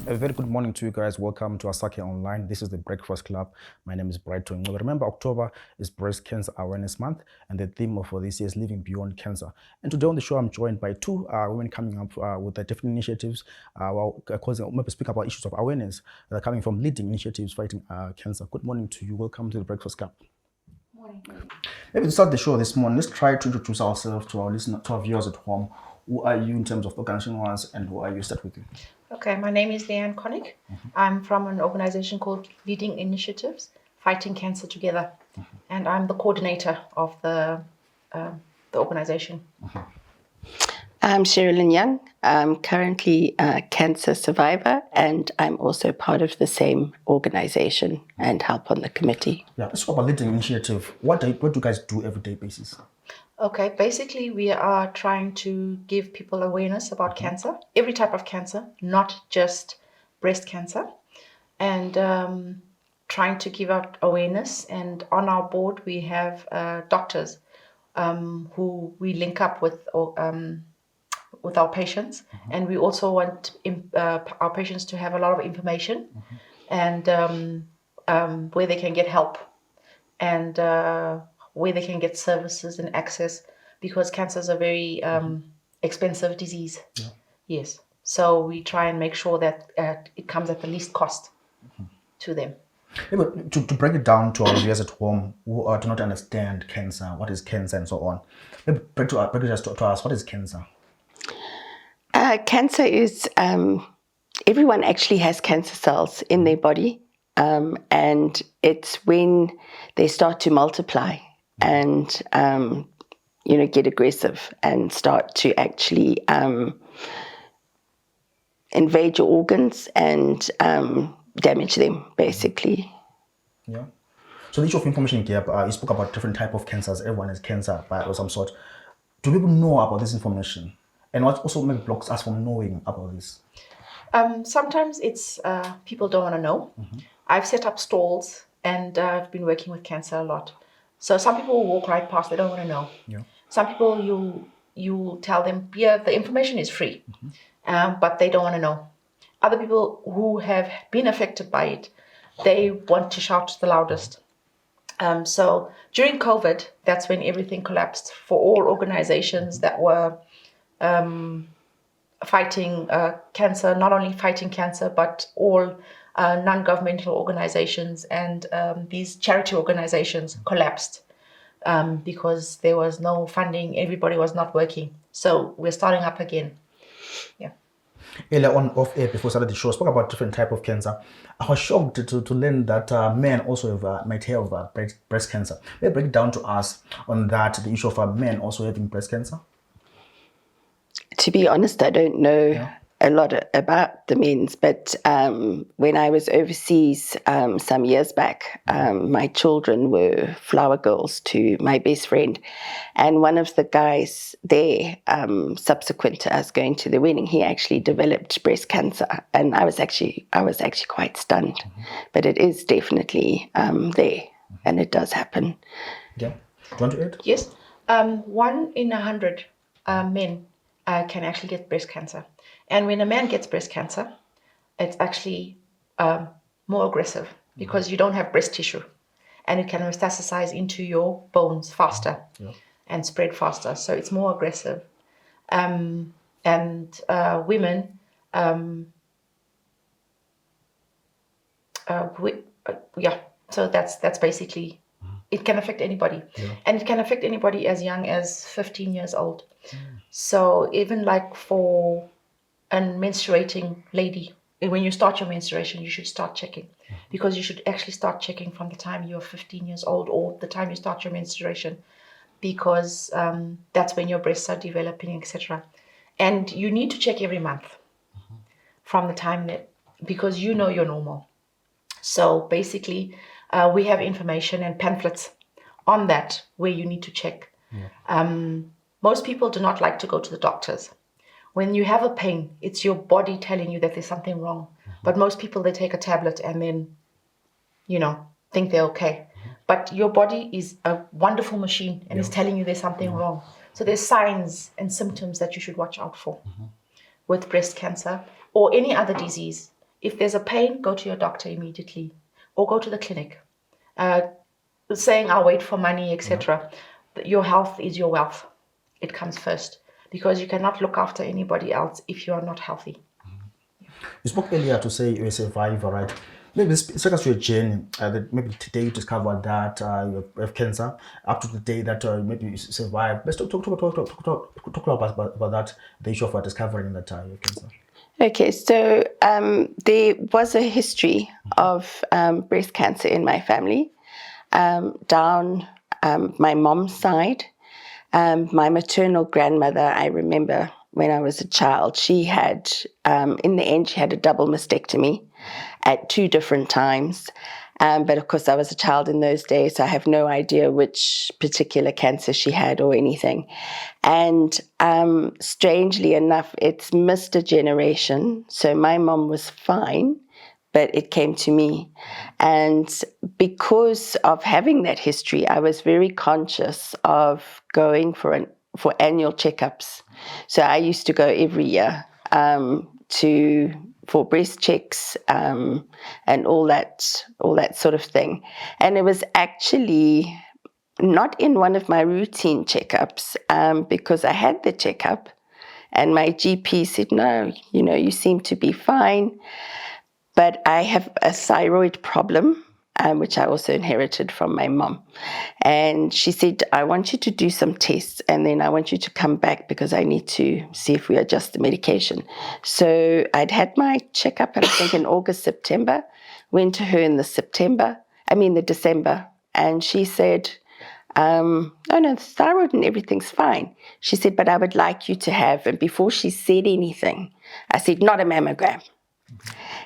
A very good morning to you guys. Welcome to Asake Online. This is the Breakfast Club. My name is Brighton Ncube. Remember, October is Breast Cancer Awareness Month, and the theme for this year is Living Beyond Cancer. And today on the show, I'm joined by two women coming up with different initiatives, maybe speak about issues of awareness that are coming from leading initiatives fighting cancer. Good morning to you. Welcome to the Breakfast Club. Morning. Maybe to start the show this morning, let's try to introduce ourselves to our listeners, to our viewers at home. Who are you in terms of organization-wise, and who are you? Start with you. Okay, my name is Leanne Connick. I'm from an organization called Leading Initiatives, Fighting Cancer Together, and I'm the coordinator of the organization. I'm Cherylynn. I'm currently a cancer survivor, and I'm also part of the same organization and help on the committee. Yeah, let's talk about Leading Initiative. What do you guys do everyday basis? Okay, basically we are trying to give people awareness about cancer, every type of cancer, not just breast cancer, and trying to give out awareness. And on our board we have doctors who we link up with our patients, and we also want our patients to have a lot of information and where they can get help and where they can get services and access, because cancer is a very expensive disease. Yeah. Yes. So we try and make sure that it comes at the least cost to them. Yeah, but to break it down to our viewers at home who do not understand cancer, what is cancer and so on, maybe break it just to us, what is cancer? Cancer is, everyone actually has cancer cells in their body, and it's when they start to multiply and get aggressive and start to actually invade your organs and damage them, basically. Yeah. So the issue of information gap, you spoke about different type of cancers. Everyone has cancer of some sort. Do people know about this information? And what also maybe blocks us from knowing about this? Sometimes it's people don't want to know. I've set up stalls and I've been working with cancer a lot. So some people will walk right past, they don't want to know. Yeah. Some people you tell them, yeah, the information is free, but they don't want to know. Other people who have been affected by it, they want to shout the loudest. So during COVID, that's when everything collapsed for all organizations that were fighting cancer, not only fighting cancer, but all non-governmental organizations and these charity organizations collapsed because there was no funding, everybody was not working. So we're starting up again. Yeah. Earlier on off air before we started the show, I spoke about different type of cancer. I was shocked to learn that men also might have breast cancer. Maybe break it down to us on that, the issue of men also having breast cancer. To be honest, I don't know a lot about the men's, but when I was overseas some years back, my children were flower girls to my best friend, and one of the guys there, subsequent to us going to the wedding, he actually developed breast cancer, and I was actually quite stunned. But it is definitely there, and it does happen. Yeah. Do you want to add? Yes. 1 in 100 men can actually get breast cancer. And when a man gets breast cancer, it's actually more aggressive because you don't have breast tissue, and it can metastasize into your bones faster and spread faster. So it's more aggressive. And women, so that's basically, it can affect anybody. And it can affect anybody as young as 15 years old. So even like for a menstruating lady, when you start your menstruation, you should start checking, because you should actually start checking from the time you're 15 years old or the time you start your menstruation, because that's when your breasts are developing, etc. And you need to check every month from the time that, because you know you're normal. So basically, we have information and pamphlets on that where you need to check. Most people do not like to go to the doctors. When you have a pain, it's your body telling you that there's something wrong. But most people, they take a tablet and then, think they're okay. But your body is a wonderful machine and it's telling you there's something wrong. So there's signs and symptoms that you should watch out for with breast cancer or any other disease. If there's a pain, go to your doctor immediately or go to the clinic. Saying I'll wait for money, etc. Your health is your wealth. It comes first because you cannot look after anybody else if you are not healthy. You spoke earlier to say you're a survivor, right? Maybe take us to your journey. That maybe today you discovered that you have cancer, up to the day that maybe you survived. Let's talk about that, the issue of discovering that you have cancer. Okay, so there was a history of breast cancer in my family. Down my mom's side, my maternal grandmother, I remember when I was a child, she had, in the end, she had a double mastectomy at 2 different times. But of course, I was a child in those days, so I have no idea which particular cancer she had or anything. And strangely enough, it's missed a generation. So my mom was fine, but it came to me. And because of having that history, I was very conscious of going for annual checkups. So I used to go every year for breast checks and all that sort of thing. And it was actually not in one of my routine checkups because I had the checkup and my GP said, no, you seem to be fine. But I have a thyroid problem, which I also inherited from my mom. And she said, I want you to do some tests and then I want you to come back because I need to see if we adjust the medication. So I'd had my checkup, I think in August, September, went to her in the December. And she said, oh no, the thyroid and everything's fine. She said, but I would like you to have, and before she said anything, I said, not a mammogram.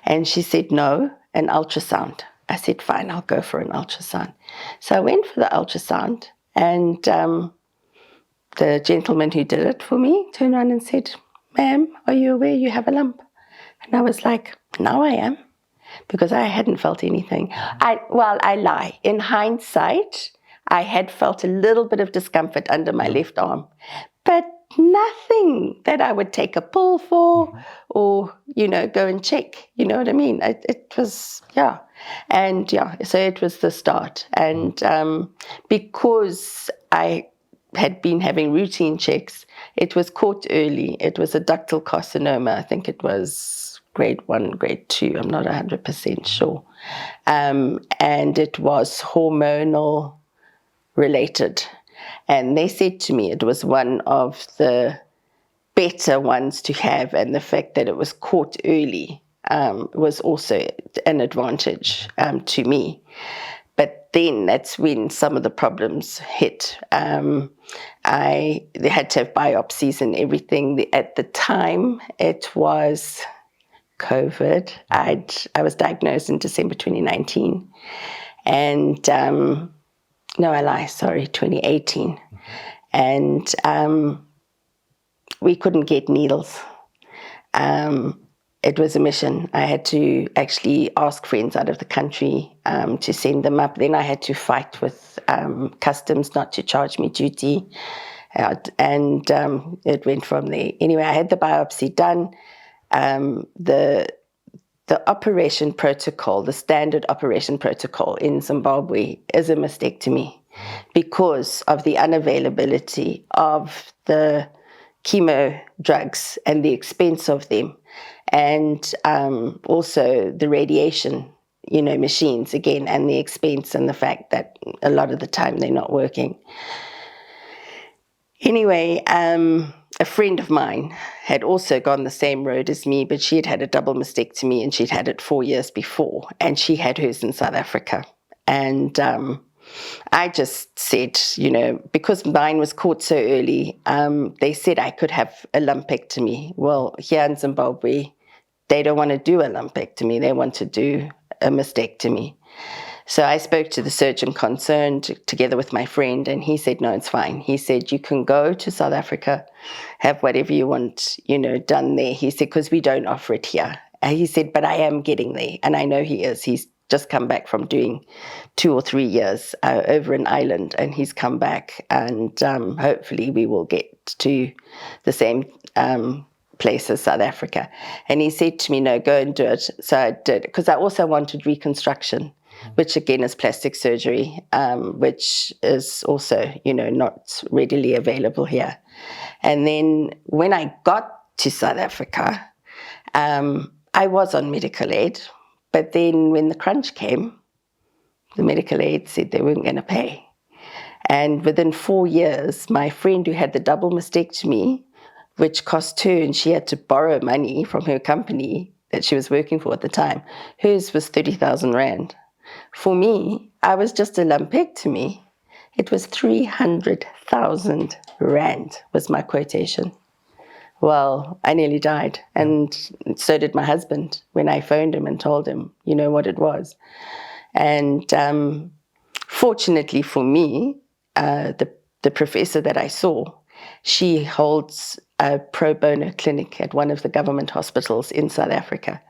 And she said, no, an ultrasound. I said, fine, I'll go for an ultrasound. So I went for the ultrasound, and the gentleman who did it for me turned around and said, ma'am, are you aware you have a lump? And I was like, no, I am, because I hadn't felt anything. I lie. In hindsight, I had felt a little bit of discomfort under my left arm, but nothing that I would take a pill for or, go and check. You know what I mean? It was, yeah. And so it was the start. And because I had been having routine checks, it was caught early. It was a ductal carcinoma. I think it was grade 1, grade 2. I'm not 100% sure. And it was hormonal related. And they said to me it was one of the better ones to have, and the fact that it was caught early was also an advantage to me. But then that's when some of the problems hit. They had to have biopsies and everything. At the time, it was COVID. I was diagnosed in December 2019. And no, I lie, sorry, 2018. And we couldn't get needles. It was a mission. I had to actually ask friends out of the country to send them up. Then I had to fight with customs not to charge me duty. And it went from there. Anyway, I had the biopsy done. The operation protocol, the standard operation protocol in Zimbabwe is a mastectomy because of the unavailability of the chemo drugs and the expense of them, and also the radiation, machines again, and the expense and the fact that a lot of the time they're not working. Anyway, a friend of mine had also gone the same road as me, but she had had a double mastectomy and she'd had it 4 years before, and she had hers in South Africa. And I just said, because mine was caught so early, they said I could have a lumpectomy. Well, here in Zimbabwe, they don't want to do a lumpectomy. They want to do a mastectomy. So I spoke to the surgeon concerned together with my friend, and he said, no, it's fine. He said, you can go to South Africa, have whatever you want, done there. He said, because we don't offer it here. And he said, but I am getting there. And I know he is. He's just come back from doing 2 or 3 years over in Ireland, and he's come back, and hopefully we will get to the same places, South Africa. And he said to me, no, go and do it. So I did, because I also wanted reconstruction, which again is plastic surgery, which is also, not readily available here. And then when I got to South Africa, I was on medical aid, but then when the crunch came, the medical aid said they weren't going to pay. And within 4 years, my friend who had the double mastectomy, which cost her, and she had to borrow money from her company that she was working for at the time, hers was 30,000 Rand. For me, I was just a lumpectomy. It was 300,000 Rand was my quotation. Well, I nearly died, and so did my husband when I phoned him and told him, what it was. And fortunately for me, the professor that I saw, she holds a pro bono clinic at one of the government hospitals in South Africa.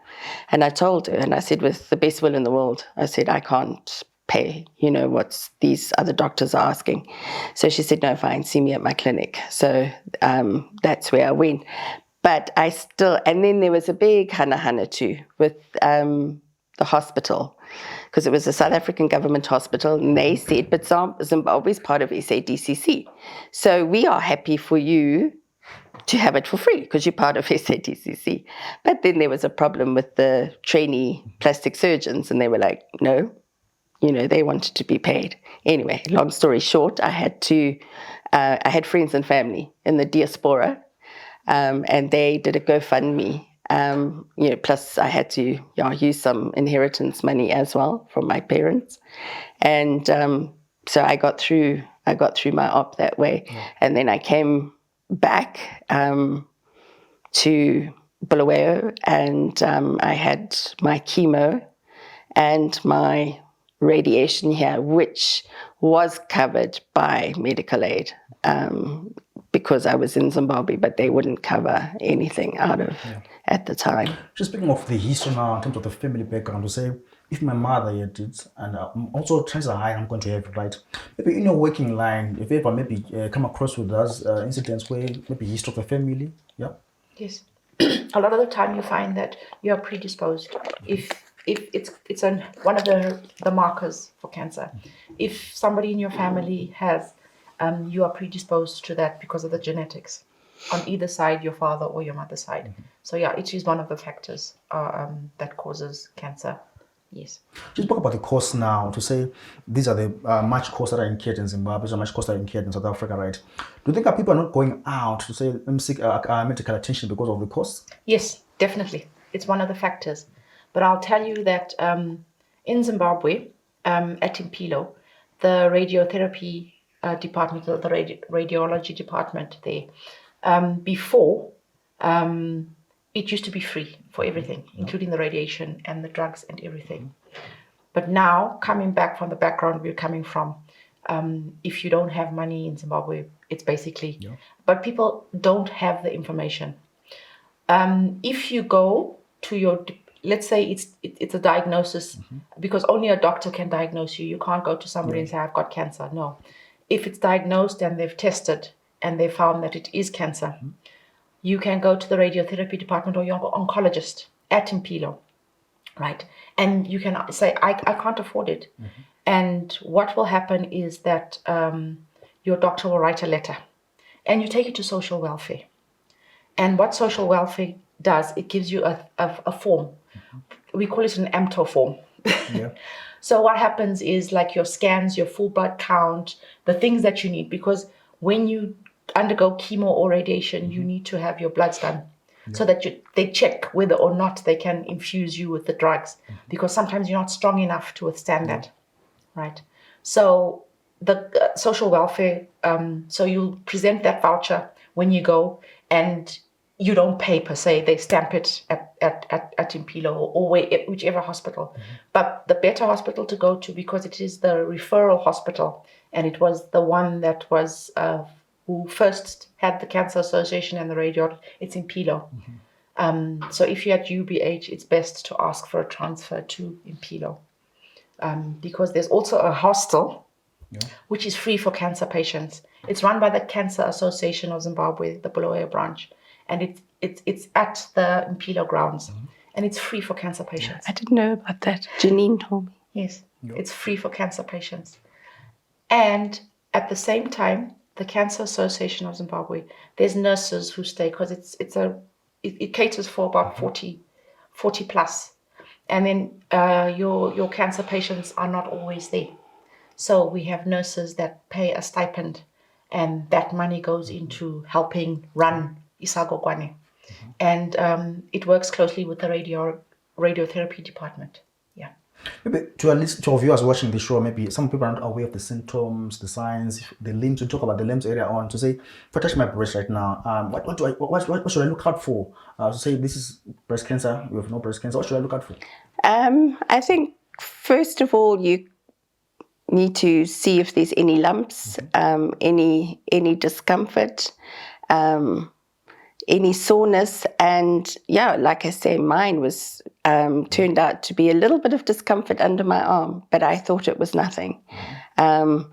And I told her, and I said, with the best will in the world, I said, I can't pay, what these other doctors are asking. So she said, no, fine, see me at my clinic. So that's where I went. But and then there was a big hana too with the hospital, because it was a South African government hospital, and they said, but Zimbabwe is part of SADCC. So we are happy for you to have it for free because you're part of SADCC. But then there was a problem with the trainee plastic surgeons, and they were like, no, they wanted to be paid. Anyway, long story short, I had friends and family in the diaspora, and they did a GoFundMe. Plus I had to use some inheritance money as well from my parents, and so I got through my op that way. And then I came back to Bulawayo, and I had my chemo and my radiation here, which was covered by medical aid. Because I was in Zimbabwe, but they wouldn't cover anything out of at the time. Just speaking of the history now, in terms of the family background, to say, if my mother had it, and also chances are high I'm going to have it, right? Maybe in your working line, if you ever maybe come across with us incidents where maybe history of the family, Yes. A lot of the time you find that you are predisposed. If it's one of the markers for cancer. If somebody in your family has, you are predisposed to that because of the genetics on either side, your father or your mother's side. So it is one of the factors that causes cancer. Yes. Just talk about the costs now, to say these are the much costs that are incurred in Zimbabwe, so much costs that are incurred in South Africa, right? Do you think that people are not going out to say, let me seek medical attention because of the costs? Yes, definitely. It's one of the factors. But I'll tell you that in Zimbabwe, at Impilo, the radiotherapy department, the radiology department there, before, it used to be free for everything, including the radiation and the drugs and everything. But now, coming back from the background we're coming from, if you don't have money in Zimbabwe, it's basically, but people don't have the information. If you go to your, let's say it's a diagnosis, because only a doctor can diagnose you. You can't go to somebody and say, I've got cancer. No. If it's diagnosed and they've tested and they found that it is cancer, you can go to the radiotherapy department or your oncologist at Impilo, right? And you can say, I can't afford it. And what will happen is that your doctor will write a letter and you take it to social welfare. And what social welfare does, it gives you a form. We call it an AMTO form. So what happens is like your scans, your full blood count, the things that you need, because when you undergo chemo or radiation, you need to have your bloods done so that they check whether or not they can infuse you with the drugs, because sometimes you're not strong enough to withstand that, right? So the social welfare, so you'll present that voucher when you go, and you don't pay per se. They stamp it at Impilo or whichever hospital. But the better hospital to go to, because it is the referral hospital, and it was the one that was who first had the Cancer Association and the radiology, it's Impilo. So if you're at UBH, it's best to ask for a transfer to Impilo. Because there's also a hostel, which is free for cancer patients. It's run by the Cancer Association of Zimbabwe, the Bulawayo branch. and it's at the Impilo grounds, and it's free for cancer patients. I didn't know about that. Janine told me. Yes, it's free for cancer patients. And at the same time, the Cancer Association of Zimbabwe, there's nurses who stay, because it caters for about 40 plus. And then your cancer patients are not always there. So we have nurses that pay a stipend, and that money goes into helping run Isagogwane. And it works closely with the radiotherapy department. Yeah. Maybe to at least to our viewers watching the show, maybe some people are not aware of the symptoms, the signs, the limbs. We talk about the limbs area on to say, if I touch my breast right now, what should I look out for? To say this is breast cancer, you have no breast cancer. What should I look out for? I think first of all you need to see if there's any lumps, any discomfort, any soreness, and like I say, mine was turned out to be a little bit of discomfort under my arm, but I thought it was nothing. And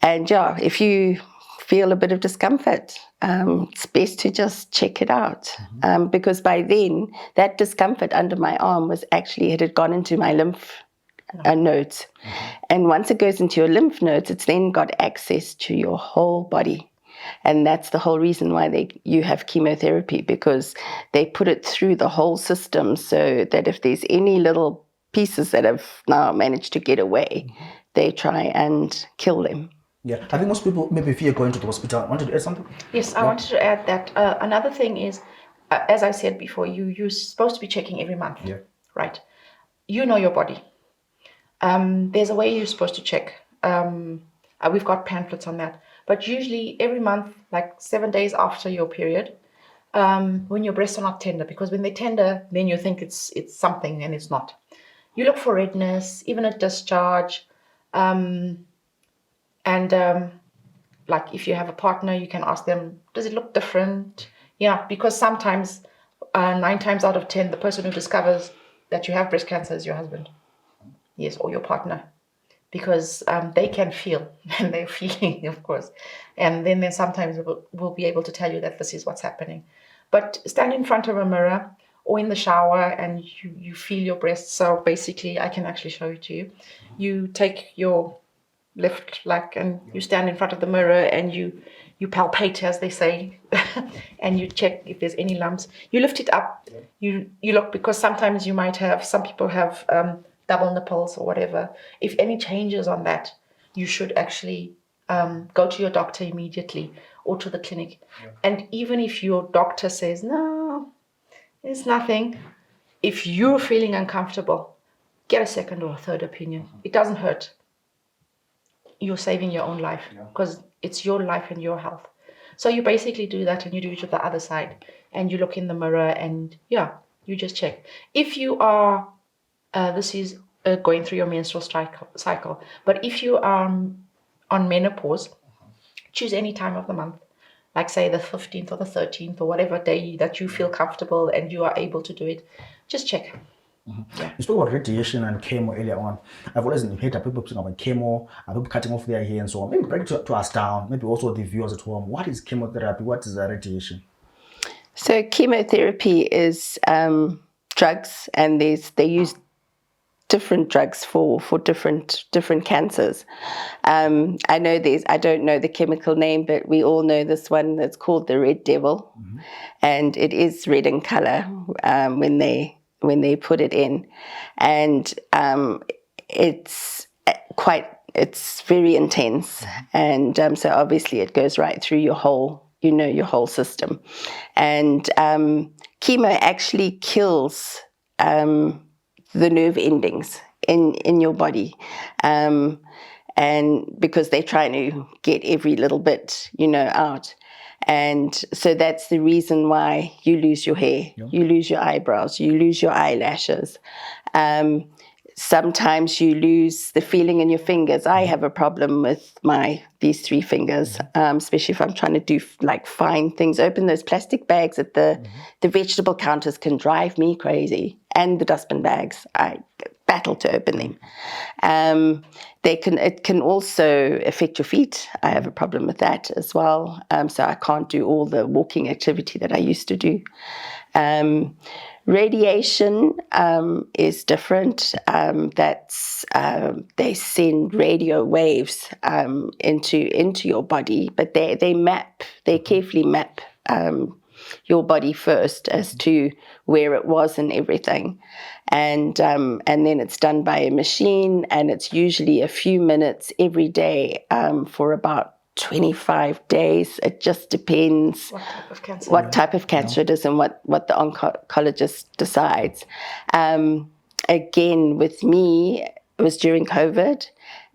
if you feel a bit of discomfort, it's best to just check it out, because by then that discomfort under my arm it had gone into my lymph nodes, and once it goes into your lymph nodes, it's then got access to your whole body. And that's the whole reason why you have chemotherapy, because they put it through the whole system, so that if there's any little pieces that have now managed to get away, they try and kill them. Yeah, I think most people maybe fear going to the hospital. Wanted to add something? Yes, I wanted to add that another thing is, as I said before, you're supposed to be checking every month, right? You know your body. There's a way you're supposed to check. We've got pamphlets on that. But usually every month, like 7 days after your period, when your breasts are not tender, because when they're tender, then you think it's something, and it's not. You look for redness, even a discharge. Like if you have a partner, you can ask them, does it look different? Yeah, because sometimes 9 times out of 10, the person who discovers that you have breast cancer is your husband. Yes, or your partner. Because they can feel, and they're feeling, of course. And then sometimes we'll be able to tell you that this is what's happening. But stand in front of a mirror or in the shower and you feel your breasts. So basically, I can actually show it to you. You take your left leg and you stand in front of the mirror and you palpate, as they say, and you check if there's any lumps. You lift it up. You look, because sometimes you might have, some people have double nipples or whatever. If any changes on that, you should actually go to your doctor immediately or to the clinic. And even if your doctor says, no, it's nothing, if you're feeling uncomfortable, get a second or a third opinion. It doesn't hurt. You're saving your own life, because it's your life and your health. So you basically do that, and you do it to the other side, and you look in the mirror, and you just check. If you are this is going through your menstrual cycle. But if you are on menopause, choose any time of the month, like say the 15th or the 13th or whatever day that you feel comfortable and you are able to do it. Just check. You spoke about radiation and chemo earlier on. I've always heard people talking about chemo, and people cutting off their hair and so on. Maybe break it to us down, maybe also the viewers at home. What is chemotherapy? What is radiation? So chemotherapy is drugs, and they use different drugs for different cancers. I know I don't know the chemical name, but we all know this one that's called the red devil, and it is red in color when they put it in, and it's very intense, and so obviously it goes right through your whole system, and chemo actually kills the nerve endings in your body, and because they're trying to get every little bit out, and so that's the reason why you lose your hair, you lose your eyebrows, you lose your eyelashes. Sometimes you lose the feeling in your fingers. I have a problem with these 3 fingers, especially if I'm trying to do like fine things. Open those plastic bags at the vegetable counters can drive me crazy, and the dustbin bags. battle to open them. It can also affect your feet. I have a problem with that as well. So I can't do all the walking activity that I used to do. Radiation is different. They send radio waves into your body, but they carefully map your body first as to where it was and everything, and then it's done by a machine, and it's usually a few minutes every day for about 25 days. It just depends what type of cancer it is and what the oncologist decides. Again, with me, it was during COVID,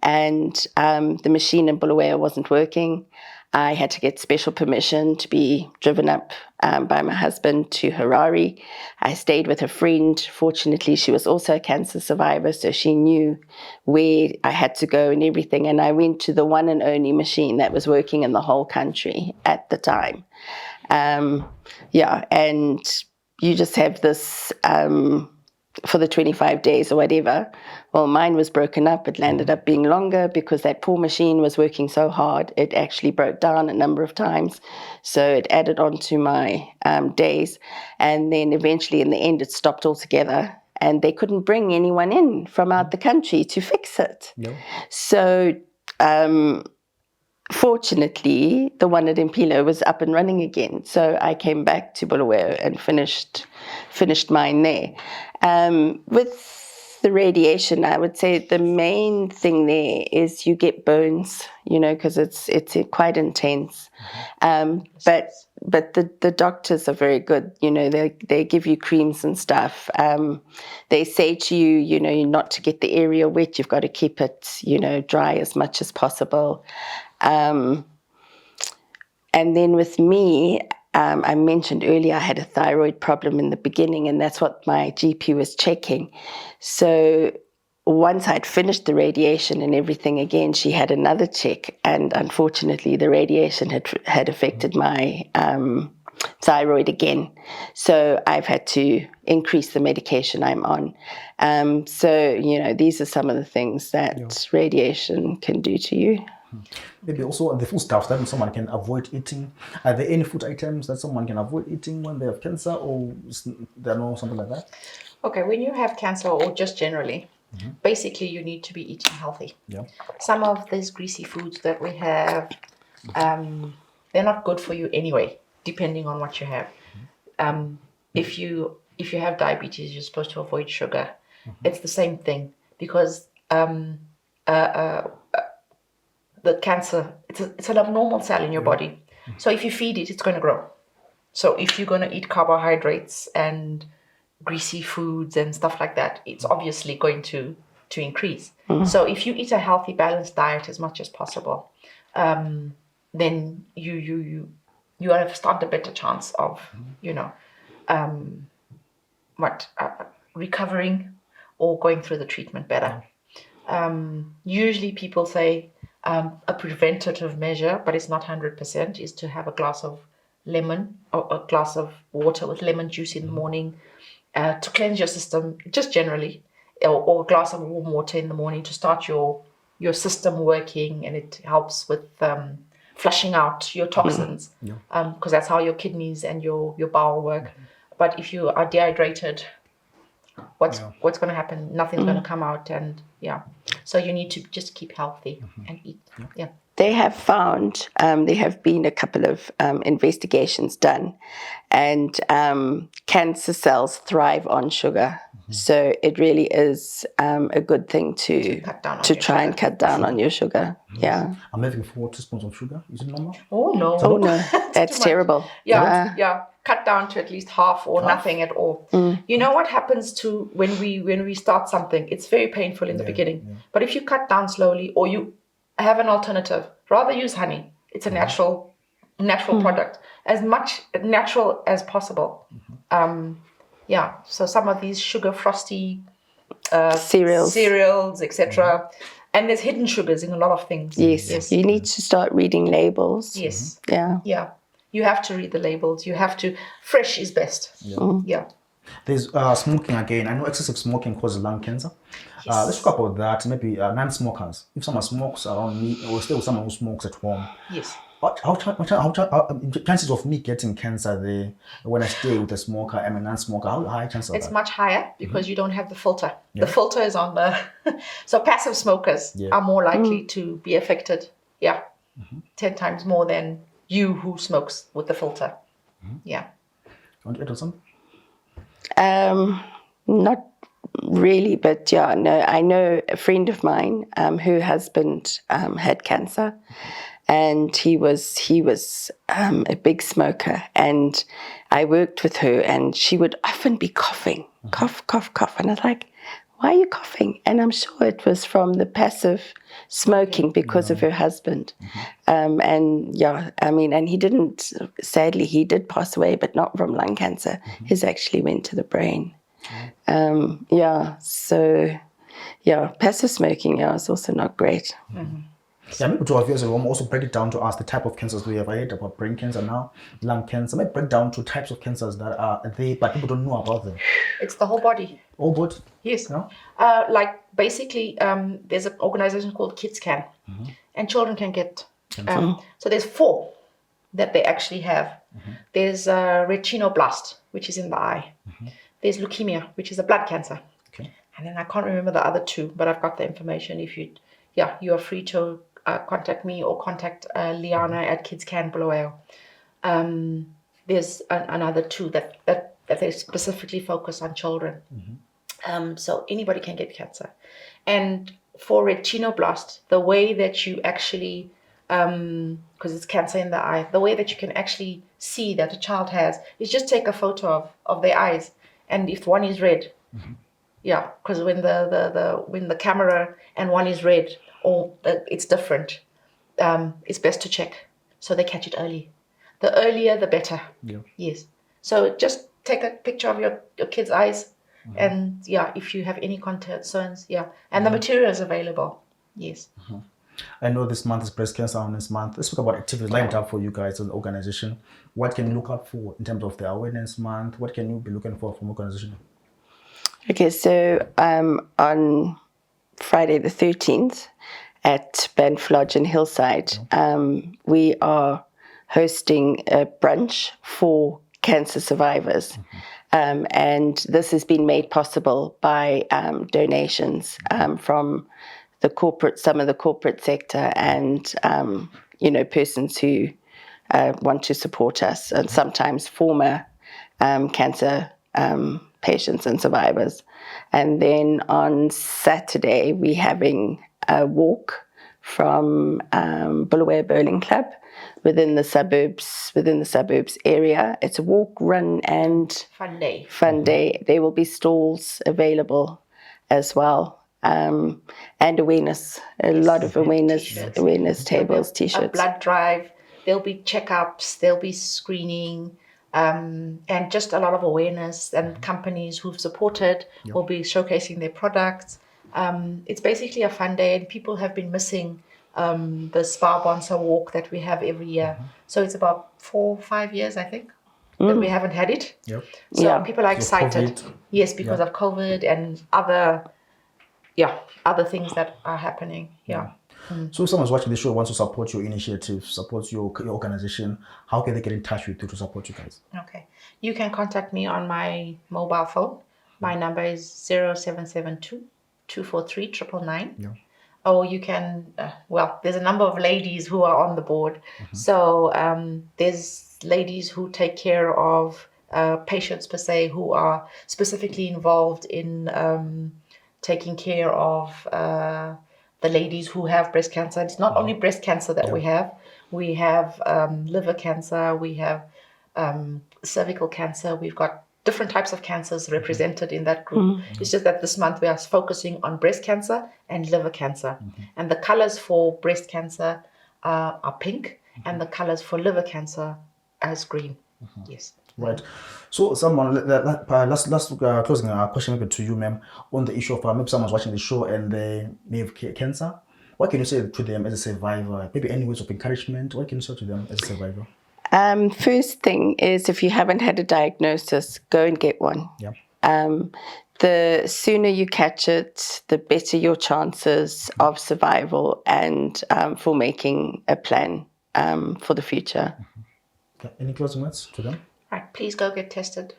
and the machine in Bulawayo wasn't working. I had to get special permission to be driven up by my husband to Harare. I stayed with a friend. Fortunately, she was also a cancer survivor, so she knew where I had to go and everything. And I went to the one and only machine that was working in the whole country at the time. And you just have this for the 25 days or whatever. Well, mine was broken up. It landed up being longer because that poor machine was working so hard. It actually broke down a number of times. So it added on to my days. And then eventually in the end, it stopped altogether. And they couldn't bring anyone in from out the country to fix it. No. So fortunately, the one at Impilo was up and running again. So I came back to Bulawayo and finished mine there. With the radiation, I would say the main thing there is you get burns, because it's quite intense. But the doctors are very good. They give you creams and stuff. They say to you, not to get the area wet. You've got to keep it, dry as much as possible. And then with me, I mentioned earlier I had a thyroid problem in the beginning, and that's what my GP was checking. So once I'd finished the radiation and everything again, she had another check, and unfortunately the radiation had affected my thyroid again. So I've had to increase the medication I'm on. So, these are some of the things that radiation can do to you. Maybe also the food stuff that someone can avoid eating. Are there any food items that someone can avoid eating when they have cancer, or there are no something like that? Okay, when you have cancer or just generally, basically you need to be eating healthy. Yeah. Some of these greasy foods that we have, they're not good for you anyway, depending on what you have. If you have diabetes, you're supposed to avoid sugar. It's the same thing, because the cancer, it's an abnormal cell in your body. So if you feed it, it's going to grow. So if you're going to eat carbohydrates and greasy foods and stuff like that, it's obviously going to increase. So if you eat a healthy, balanced diet as much as possible, then you stand a better chance of, recovering or going through the treatment better. Usually people say, a preventative measure, but it's not 100%, is to have a glass of lemon or a glass of water with lemon juice in the morning to cleanse your system, just generally, or a glass of warm water in the morning to start your system working, and it helps with flushing out your toxins, because that's how your kidneys and your bowel work. But if you are dehydrated, what's going to happen? Nothing's going to come out, and so you need to just keep healthy and eat. They have found, there have been a couple of investigations done, and cancer cells thrive on sugar. So it really is a good thing to try and cut down on your sugar. Yeah. I'm having 4 teaspoons of sugar. Is it normal? Oh no. Oh no, that's terrible. Yeah. Cut down to at least half or nothing at all. You know what happens to when we start something? It's very painful in the beginning. But if you cut down slowly, or you have an alternative, rather use honey. It's a natural product, as much natural as possible. So some of these sugar frosty cereals, etc. And there's hidden sugars in a lot of things. Yes. You need to start reading labels. Yes. Yeah. You have to read the labels. You have to. Fresh is best. Yeah. There's smoking again. I know excessive smoking causes lung cancer. Let's talk about that. Maybe non-smokers. If someone smokes around me, or stay with someone who smokes at home. Yes. How chances of me getting cancer there when I stay with a smoker and a non-smoker? How high chances? It's much higher because you don't have the filter. The filter is on the. So passive smokers are more likely to be affected. Yeah, 10 times more than you who smokes with the filter. Yeah. Want to add something? Not really, but yeah, no, I know a friend of mine her husband had cancer, and he was a big smoker, and I worked with her, and she would often be coughing, cough, and I was like, why are you coughing? And I'm sure it was from the passive smoking because of her husband. And yeah, I mean, and he didn't, sadly, he did pass away, but not from lung cancer. His actually went to the brain. So passive smoking, is also not great. Yeah, maybe to our viewers, we'll also break it down to us the type of cancers we have. I heard about brain cancer now, lung cancer. Maybe break down to types of cancers that are there, but people don't know about them. It's the whole body. Whole body? Yes. No? Like basically, there's an organization called KidsCan, and children can get. So there's 4 that they actually have. There's retinoblast, which is in the eye. There's leukemia, which is a blood cancer. Okay. And then I can't remember the other 2, but I've got the information. If you are free to contact me or contact Liana at KidsCan Bulawayo. There's another 2 that they specifically focus on children. So anybody can get cancer. And for retinoblast, the way that you actually, because it's cancer in the eye, the way that you can actually see that a child has is just take a photo of their eyes. And if one is red, because when the camera and one is red, or it's different, it's best to check so they catch it early. The earlier, the better. Yeah. Yes. So just take a picture of your kid's eyes, and if you have any concerns, and the material is available. Yes. I know this month is Breast Cancer Awareness Month. Let's talk about activities lined up for you guys as an organization. What can you look out for in terms of the Awareness Month? What can you be looking for from organization? Okay, so on Friday the 13th at Banff in Hillside, we are hosting a brunch for cancer survivors. And this has been made possible by donations from some of the corporate sector, and persons who want to support us, and sometimes former cancer patients and survivors. And then on Saturday, we're having a walk from Bulawayo Bowling Club within the suburbs area. It's a walk, run, and Fun day. There will be stalls available as well. And awareness, a lot of awareness tables, t-shirts. A blood drive, there'll be checkups, there'll be screening, and just a lot of awareness, and companies who've supported will be showcasing their products. It's basically a fun day, and people have been missing the Spa Bonsa walk that we have every year. So it's about 4 or 5 years, I think, that we haven't had it. So people are excited. COVID. Yes, because of COVID and other things that are happening. So if someone's watching the show, wants to support your initiative, support your organization, how can they get in touch with you to support you guys? Okay. You can contact me on my mobile phone. My number is 0772 243 999. Or you can, there's a number of ladies who are on the board. So there's ladies who take care of patients per se, who are specifically involved in taking care of the ladies who have breast cancer. It's not only breast cancer that we have. We have liver cancer, we have cervical cancer, we've got different types of cancers represented in that group. It's just that this month we are focusing on breast cancer and liver cancer. And the colors for breast cancer are pink, and the colors for liver cancer is green. Yes. Right. So someone, last closing question maybe to you, ma'am, on the issue of maybe someone's watching the show and they may have cancer. What can you say to them as a survivor? Maybe any words of encouragement? What can you say to them as a survivor? First thing is, if you haven't had a diagnosis, go and get one. Yeah. The sooner you catch it, the better your chances of survival and for making a plan for the future. Okay. Any closing words to them? Right, please go get tested.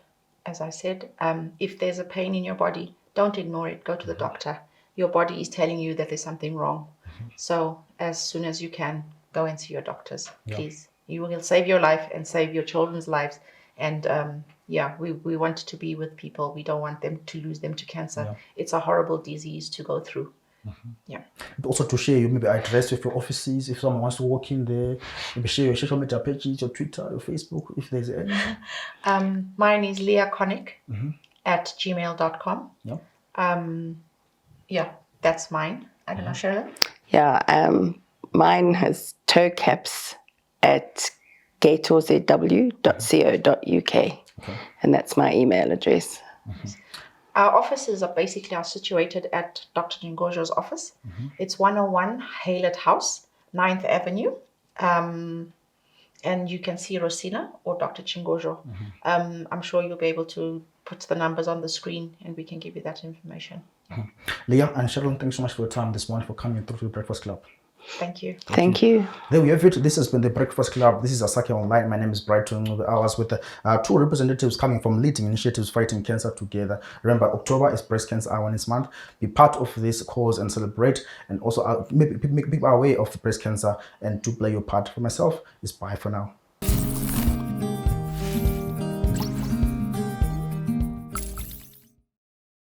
As I said, if there's a pain in your body, don't ignore it. Go to the doctor. Your body is telling you that there's something wrong. So as soon as you can, go and see your doctors, please. You will save your life and save your children's lives. And we want to be with people. We don't want them to lose them to cancer. Yeah. It's a horrible disease to go through. Yeah. But also to share, you maybe address with your offices if someone wants to walk in there. Maybe share your social media pages, your Twitter, your Facebook, if there's any. Mine is Leanne Connick at gmail.com. Yeah. That's mine. I don't know, Cherylynn. Yeah, mine has toe caps at gatorZW.co.uk. And that's my email address. Our offices are situated at Dr. Ngojo's office. It's 101 Haylett House, 9th Avenue. And you can see Rosina or Dr. Chingojo. I'm sure you'll be able to put the numbers on the screen and we can give you that information. Leanne and Cherylynn, thank you so much for your time this morning, for coming through to the Breakfast Club. Thank you. Thank you. There we have it. This has been the Breakfast Club. This is Asake Online. My name is Brighton Ncube. I was with two representatives coming from leading initiatives fighting cancer together. Remember, October is Breast Cancer Awareness Month. Be part of this cause and celebrate, and also make people aware of breast cancer and to play your part. For myself, it's bye for now.